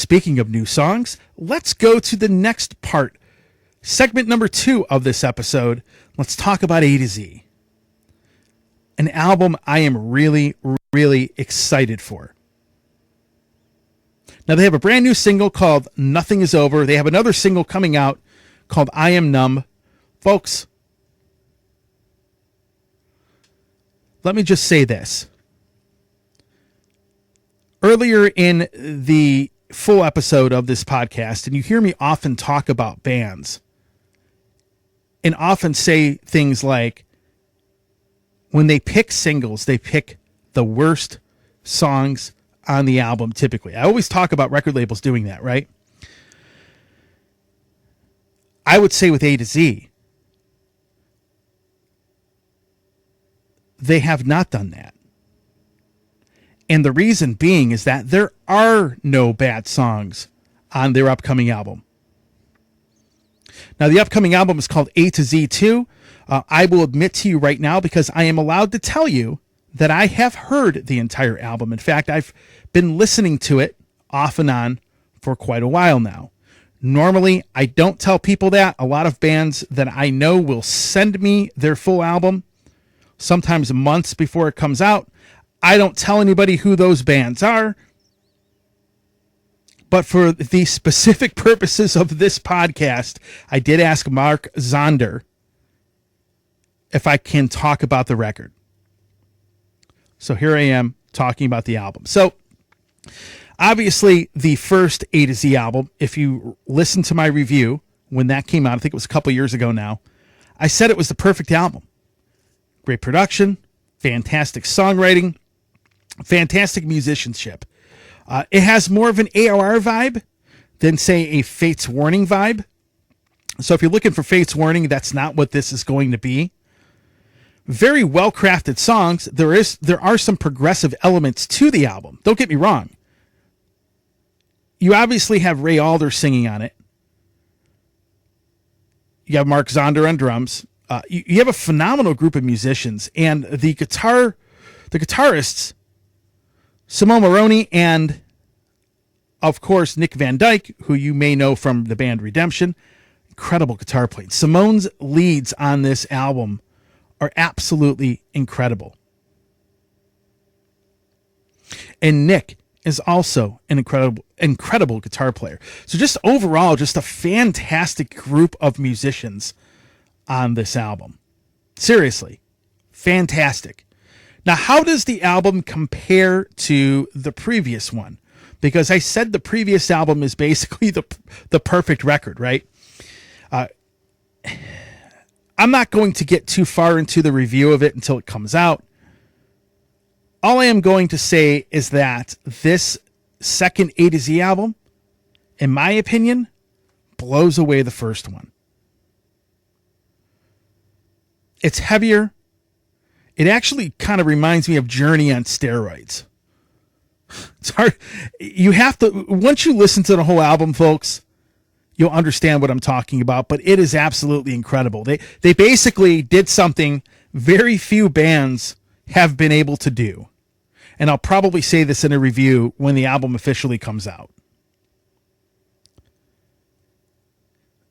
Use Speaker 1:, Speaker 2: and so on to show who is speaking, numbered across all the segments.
Speaker 1: speaking of new songs, let's go to the next part. Segment number 2 of this episode. Let's talk about A to Z. An album I am really, really excited for. Now, they have a brand new single called Nothing Is Over. They have another single coming out called I Am Numb. Folks, let me just say this. Earlier in the full episode of this podcast, and you hear me often talk about bands, and often say things like, when they pick singles, they pick the worst songs on the album typically. I always talk about record labels doing that, right? I would say with A to Z, they have not done that. And the reason being is that there are no bad songs on their upcoming album. Now, the upcoming album is called A to Z 2. I will admit to you right now, because I am allowed to tell you that I have heard the entire album. In fact, I've been listening to it off and on for quite a while now. Normally, I don't tell people that. A lot of bands that I know will send me their full album, sometimes months before it comes out. I don't tell anybody who those bands are. But for the specific purposes of this podcast, I did ask Mark Zonder if I can talk about the record. So here I am talking about the album. So obviously the first A to Z album, if you listen to my review when that came out, I think it was a couple years ago now, I said it was the perfect album. Great production, fantastic songwriting, fantastic musicianship. It has more of an AOR vibe than, say, a Fates Warning vibe. So if you're looking for Fates Warning, that's not what this is going to be. Very well-crafted songs. There are some progressive elements to the album. Don't get me wrong. You obviously have Ray Alder singing on it. You have Mark Zonder on drums. You have a phenomenal group of musicians, and the guitarists, Simone Maroney, and of course Nick Van Dyke, who you may know from the band Redemption. Incredible guitar playing. Simone's leads on this album are absolutely incredible. And Nick is also an incredible guitar player. So just overall, just a fantastic group of musicians on this album. Seriously, fantastic. Now, how does the album compare to the previous one? Because I said the previous album is basically the perfect record, right? I'm not going to get too far into the review of it until it comes out. All I am going to say is that this second A to Z album, in my opinion, blows away the first one. It's heavier. It actually kind of reminds me of Journey on steroids. It's hard. You have to, once you listen to the whole album, folks, you'll understand what I'm talking about, but it is absolutely incredible. They basically did something very few bands have been able to do. And I'll probably say this in a review when the album officially comes out.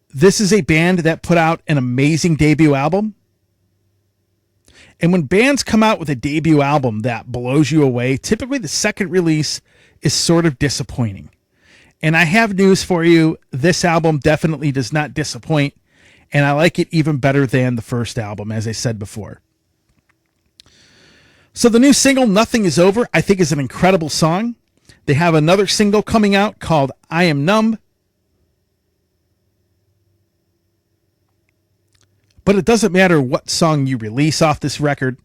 Speaker 1: This is a band that put out an amazing debut album. And when bands come out with a debut album that blows you away, typically the second release is sort of disappointing. And I have news for you. This album definitely does not disappoint. And I like it even better than the first album, as I said before. So the new single, Nothing Is Over, I think is an incredible song. They have another single coming out called I Am Numb. But it doesn't matter what song you release off this record.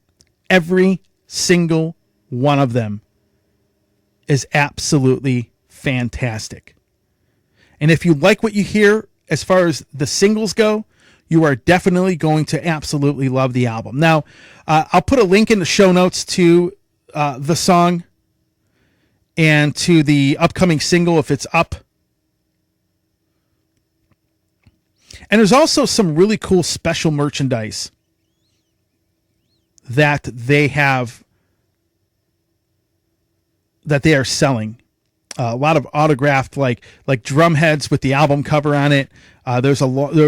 Speaker 1: Every single one of them is absolutely fantastic. And if you like what you hear as far as the singles go, you are definitely going to absolutely love the album. Now, I'll put a link in the show notes to the song and to the upcoming single if it's up. And there's also some really cool special merchandise that they have, that they are selling A lot of autographed like drum heads with the album cover on it. There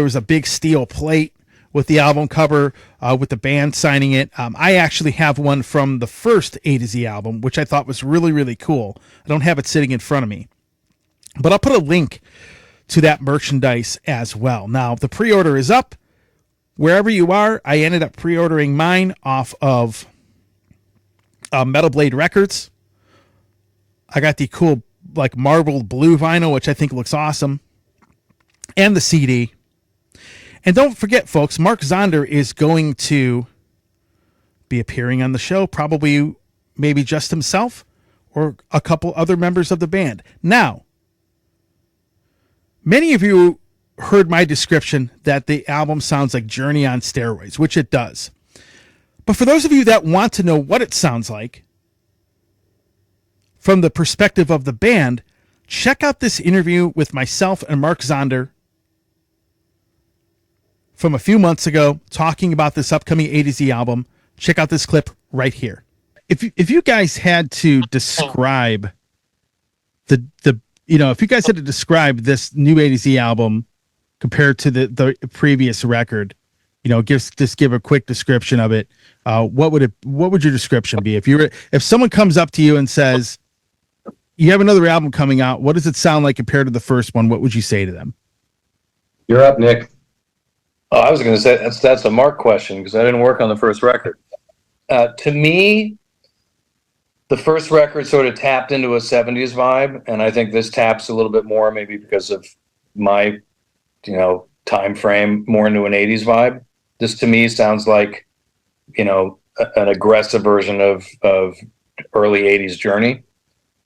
Speaker 1: was a big steel plate with the album cover with the band signing it. I actually have one from the first A to Z album, which I thought was really, really cool. I don't have it sitting in front of me, but I'll put a link to that merchandise as well. Now, the pre-order is up. Wherever you are, I ended up pre-ordering mine off of Metal Blade Records. I got the cool like marbled blue vinyl, which I think looks awesome, and the CD. And don't forget, folks, Mark Zonder is going to be appearing on the show, probably maybe just himself or a couple other members of the band. Now, many of you heard my description that the album sounds like Journey on steroids, which it does. But for those of you that want to know what it sounds like from the perspective of the band, check out this interview with myself and Mark Zonder from a few months ago talking about this upcoming A to Z album. Check out this clip right here. If you guys had to describe if you guys had to describe this new A to Z album compared to the previous record, just give a quick description of it. What would your description be? If someone comes up to you and says, you have another album coming out, what does it sound like compared to the first one? What would you say to them?
Speaker 2: You're up, Nick.
Speaker 3: Oh, I was going to say that's a Mark question because I didn't work on the first record. To me, the first record sort of tapped into a 70s vibe, and I think this taps a little bit more, maybe because of my, time frame, more into an 80s vibe. This to me sounds like, an aggressive version of early 80s Journey.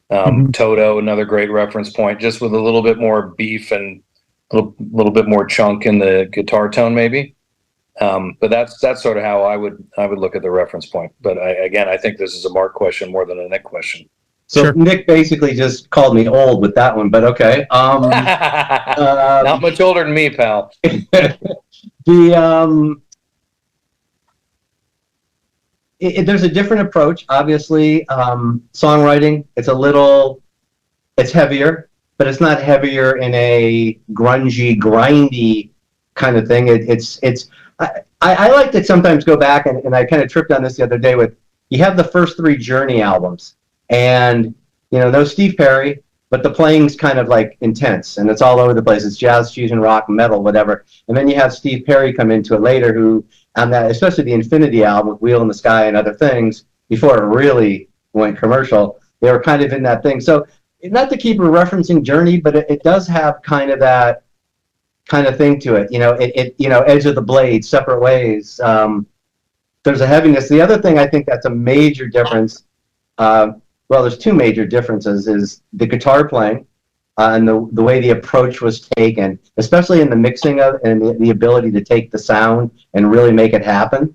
Speaker 3: Toto, another great reference point, just with a little bit more beef and a little bit more chunk in the guitar tone, maybe. But that's sort of how I would look at the reference point. But I think this is a Mark question more than a Nick question.
Speaker 2: So
Speaker 1: sure.
Speaker 2: Nick basically just called me old with that one, but okay.
Speaker 3: Not much older than me, pal.
Speaker 2: There's a different approach, obviously. Songwriting, it's heavier, but it's not heavier in a grungy, grindy kind of thing. I like to sometimes go back, and I kind of tripped on this the other day with, you have the first 3 Journey albums, and, no Steve Perry, but the playing's kind of like intense, and it's all over the place. It's jazz, fusion, rock, metal, whatever. And then you have Steve Perry come into it later, who, on that, especially the Infinity album with Wheel in the Sky and other things, before it really went commercial, they were kind of in that thing. So, not to keep referencing Journey, but it does have kind of that kind of thing to it. Edge of the blade, separate ways. There's a heaviness. The other thing I think that's a major difference, there's 2 major differences, is the guitar playing and the way the approach was taken, especially in the mixing of and the ability to take the sound and really make it happen.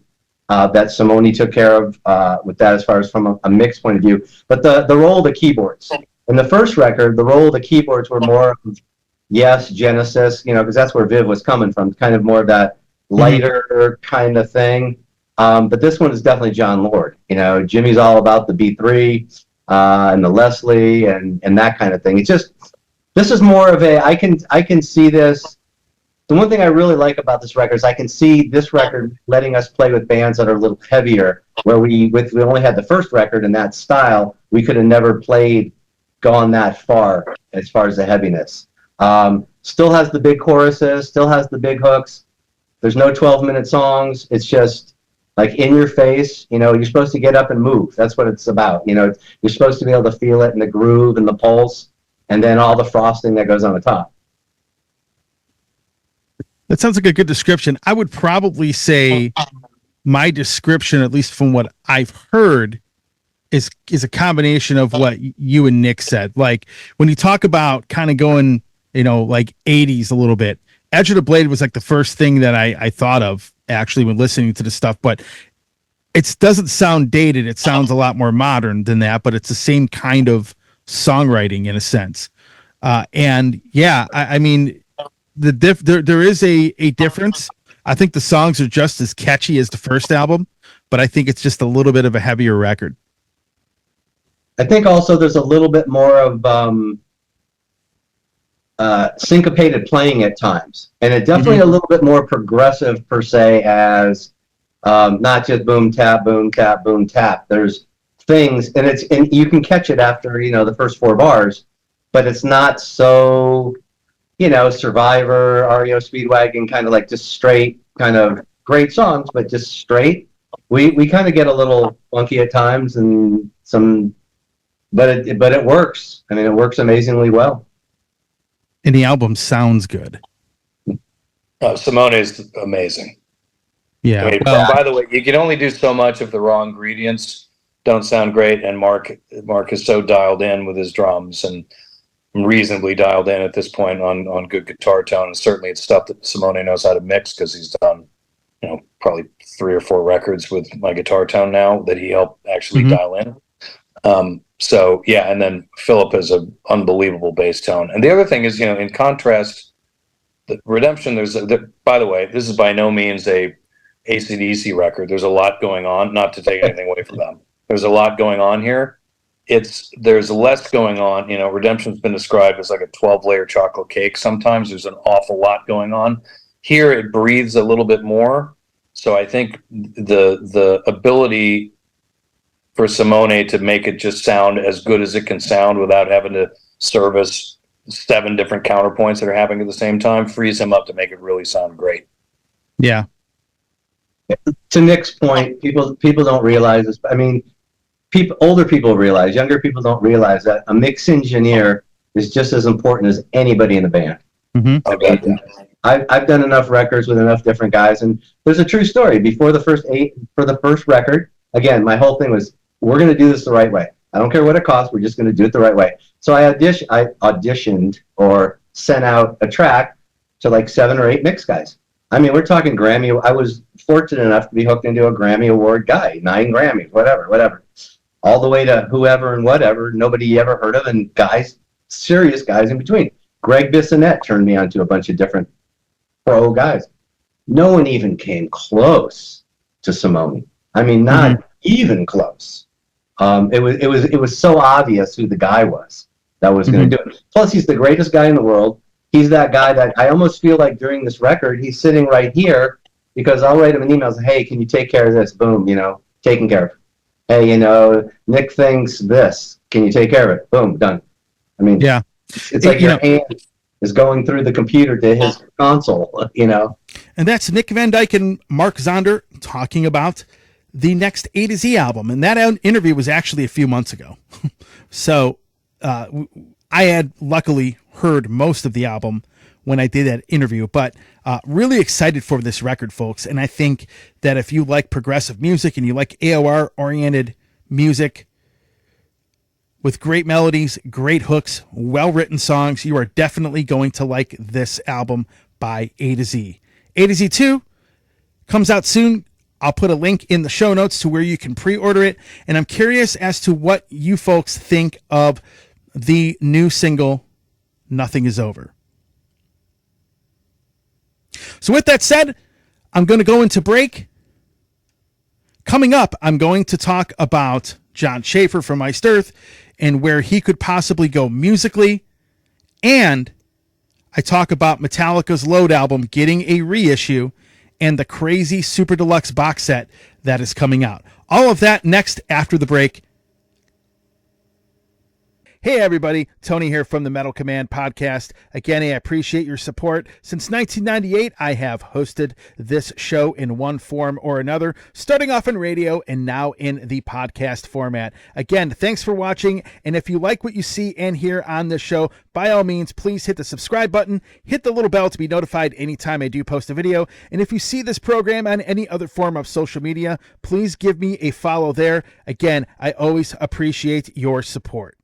Speaker 2: That Simone took care of with that, as far as from a mix point of view. But the role of the keyboards. In the first record, the role of the keyboards were more Yes, Genesis, because that's where Viv was coming from, kind of more of that lighter kind of thing. But this one is definitely John Lord. Jimmy's all about the B3 and the Leslie and that kind of thing. It's just, this is more of I can see this. The one thing I really like about this record is I can see this record letting us play with bands that are a little heavier, where we only had the first record in that style, we could have never gone that far as the heaviness. Still has the big choruses, still has the big hooks. There's no 12-minute songs. It's just like in your face. You're supposed to get up and move. That's what it's about. You're supposed to be able to feel it in the groove and the pulse, and then all the frosting that goes on the top.
Speaker 1: That sounds like a good description. I would probably say my description, at least from what I've heard, is a combination of what you and Nick said. Like when you talk about kind of going, like 80s a little bit, Edge of the Blade was like the first thing that I thought of actually when listening to the stuff, but it doesn't sound dated. It sounds a lot more modern than that, but it's the same kind of songwriting in a sense. And yeah, I mean, there is a difference. I think the songs are just as catchy as the first album, but I think it's just a little bit of a heavier record.
Speaker 2: I think also there's a little bit more of syncopated playing at times, and it definitely a little bit more progressive per se, as not just boom tap boom tap boom tap. There's things, and you can catch it after the first 4 bars, but it's not so Survivor, REO Speedwagon, kind of like just straight, kind of great songs, but just straight. We kind of get a little funky at times, and but it works. I mean, it works amazingly well.
Speaker 1: And the album sounds good.
Speaker 3: Simone is amazing.
Speaker 1: Yeah.
Speaker 3: I mean, by the way, you can only do so much if the raw ingredients don't sound great. And Mark is so dialed in with his drums, and reasonably dialed in at this point on good guitar tone. And certainly it's stuff that Simone knows how to mix, because he's done, probably 3 or 4 records with my guitar tone now that he helped actually dial in. So yeah, and then Philip has an unbelievable bass tone. And the other thing is, in contrast, the Redemption, by the way, this is by no means a AC/DC record. There's a lot going on, not to take anything away from them. There's a lot going on here. There's less going on. Redemption's been described as like a 12-layer chocolate cake. Sometimes there's an awful lot going on. Here it breathes a little bit more. So I think the ability for Simone to make it just sound as good as it can sound without having to service 7 different counterpoints that are happening at the same time frees him up to make it really sound great.
Speaker 1: Yeah.
Speaker 2: To Nick's point, people don't realize this. I mean, older people realize, younger people don't realize that a mix engineer is just as important as anybody in the band.
Speaker 1: Mm-hmm.
Speaker 2: I've done enough records with enough different guys, and there's a true story. Before the first record, again, my whole thing was, we're going to do this the right way. I don't care what it costs. We're just going to do it the right way. So I auditioned or sent out a track to like 7 or 8 mix guys. I mean, we're talking Grammy. I was fortunate enough to be hooked into a Grammy Award guy, 9 Grammys, whatever. All the way to whoever and whatever, nobody you ever heard of, and guys, serious guys in between. Greg Bissonette turned me on to a bunch of different pro guys. No one even came close to Simone. I mean, not even close. It was so obvious who the guy was that was going to do it. Plus, he's the greatest guy in the world. He's that guy that I almost feel like during this record, he's sitting right here, because I'll write him an email and say, hey, can you take care of this? Boom, taken care of. Hey, Nick thinks this. Can you take care of it? Boom, done. I mean, yeah, it's like your hand is going through the computer to his console,
Speaker 1: And that's Nick Van Dyke and Mark Zonder talking about the next A to Z album. And that interview was actually a few months ago. So I had luckily heard most of the album when I did that interview, but really excited for this record, folks. And I think that if you like progressive music and you like AOR-oriented music with great melodies, great hooks, well-written songs, you are definitely going to like this album by A to Z. A to Z 2 comes out soon. I'll put a link in the show notes to where you can pre-order it. And I'm curious as to what you folks think of the new single, Nothing Is Over. So with that said, I'm going to go into break. Coming up, I'm going to talk about John Schaefer from Iced Earth and where he could possibly go musically. And I talk about Metallica's Load album getting a reissue and the crazy Super Deluxe box set that is coming out. All of that next after the break. Hey everybody, Tony here from the Metal Command podcast. Again, I appreciate your support. Since 1998, I have hosted this show in one form or another, starting off in radio and now in the podcast format. Again, thanks for watching, and if you like what you see and hear on this show, by all means, please hit the subscribe button, hit the little bell to be notified anytime I do post a video, and if you see this program on any other form of social media, please give me a follow there. Again, I always appreciate your support.